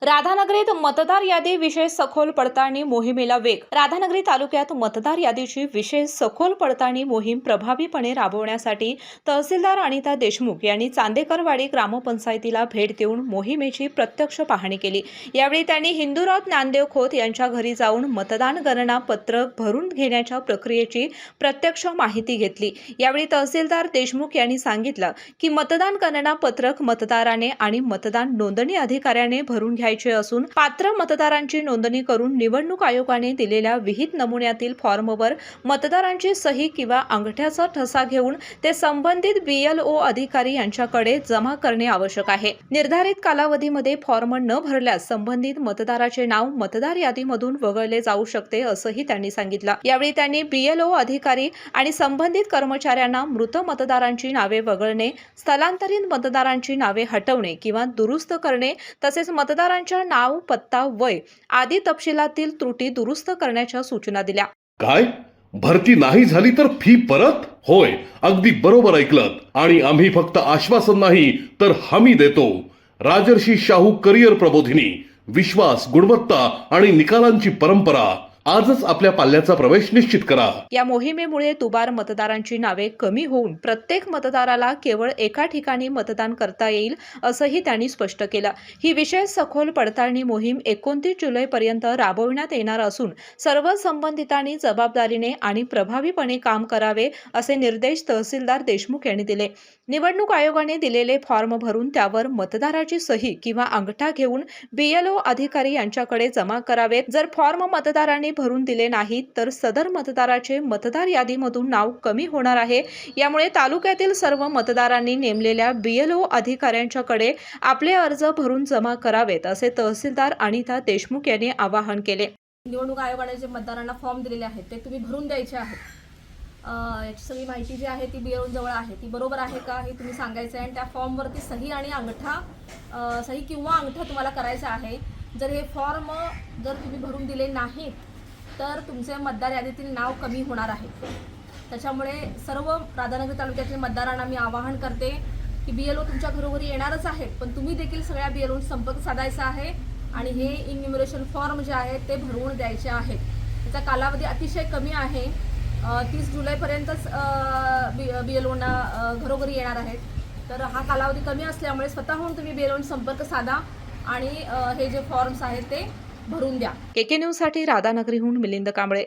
राधानगरीत मतदार यादी विशेष सखोल पडताळणी मोहिमेला वेग। राधानगरी तालुक्यात मतदार यादीची विशेष सखोल पडताळणी मोहीम प्रभावीपणे राबवण्यासाठी तहसीलदार अनिता देशमुख यांनी चांदेकरवाडी ग्रामपंचायतीला भेट देऊन मोहिमेची प्रत्यक्ष पाहणी केली। यावेळी त्यांनी हिंदूराव ज्ञानदेव खोत यांच्या घरी जाऊन मतदान गणना पत्रक भरून घेण्याच्या प्रक्रियेची प्रत्यक्ष माहिती घेतली। यावेळी तहसीलदार देशमुख यांनी सांगितलं की मतदान गणना पत्रक मतदाराने आणि मतदान नोंदणी अधिकाऱ्याने भरून घ्यायचे असून पात्र मतदारांची नोंदणी करून निवडणूक आयोगाने दिलेल्या विहित नमुन्यातील फॉर्मवर मतदारांची सही किंवा अंगठ्याचा ठसा घेऊन ते संबंधित BLO अधिकारी यांच्याकडे जमा करणे आवश्यक आहे। निर्धारित कालावधीमध्ये फॉर्म न भरल्यास संबंधित मतदाराचे नाव मतदार यादीमधून वगळले जाऊ शकते असंही त्यांनी सांगितलं। यावेळी त्यांनी BLO अधिकारी आणि संबंधित कर्मचाऱ्यांना मृत मतदारांची नावे वगळणे, स्थलांतरित मतदारांची नावे हटवणे किंवा दुरुस्त करणे तसेच मतदारांच्या नाव, पत्ता, वय आदी तपशिलातील त्रुटी दुरुस्त करण्याच्या सूचना दिल्या। काय भरती नाही झाली तर फी परत? होय, अगदी बरोबर ऐकलत। आणि आम्ही फक्त आश्वासन नाही तर हमी देतो। राजर्षी शाहू करिअर प्रबोधिनी, विश्वास, गुणवत्ता आणि निकालांची परंपरा। आजच आपल्या पाल्याचा प्रवेश निश्चित करा। या मोहिमेमुळे दुबार मतदारांची नावे कमी होऊन प्रत्येक मतदाराला केवळ एका ठिकाणी मतदान करता येईल असंही त्यांनी स्पष्ट केलं। ही विशेष सखोल पडताळणी मोहीम 29 जुलैपर्यंत राबविण्यात येणार असून सर्व संबंधितांनी जबाबदारीने आणि प्रभावीपणे काम करावे असे निर्देश तहसीलदार देशमुख यांनी दिले। निवडणूक आयोगाने दिलेले फॉर्म भरून त्यावर मतदाराची सही किंवा अंगठा घेऊन BLO अधिकारी यांच्याकडे जमा करावेत। जर फॉर्म मतदारांनी भरून दिले नाहीत तर सदर मतदाराचे मतदार यादीमधून नाव कमी होणार आहे। यामुळे तालुक्यातील सर्व मतदारांनी नेमलेल्या BLO अधिकाऱ्यांच्याकडे आपले अर्ज भरून जमा करावेत असे तहसीलदार अनिता देशमुख यांनी आवाहन केले। निवडणूक आयोगाने जे मतदारांना फॉर्म दिलेले आहेत ते तुम्ही भरून द्यायचे आहेत। याची सगळी माहिती जी आहे ती BLO जवळ आहे, ती बरोबर आहे का हे तुम्ही सांगायचं आहे आणि त्या फॉर्मवरती सही आणि अंगठा सही किंवा अंगठा तुम्हाला करायचा आहे। जर हे फॉर्म जर तुम्ही भरून दिले नाहीत तर तुमचे मतदार यादीतील नाव कमी होणार आहे। त्याच्यामुळे सर्व राधानगरी तालुक्यातील मतदारांना मी आवाहन करते की BLO तुमच्या घरोघरी येणारच आहेत, पण तुम्ही देखील सगळ्या BLO संपर्क साधायचा आहे आणि हे इन्युमरेशन फॉर्म जे आहेत ते भरवून द्यायचे आहेत। त्याचा कालावधी अतिशय कमी आहे, 30 जुलैपर्यंतच BLOना घरोघरी येणार आहेत। तर हा कालावधी कमी असल्यामुळे स्वतःहून तुम्ही BLO संपर्क साधा आणि हे जे फॉर्म्स आहेत ते भरून द्या। KK न्यूज साठी राधानगरीहून मिलिंद कांबळे।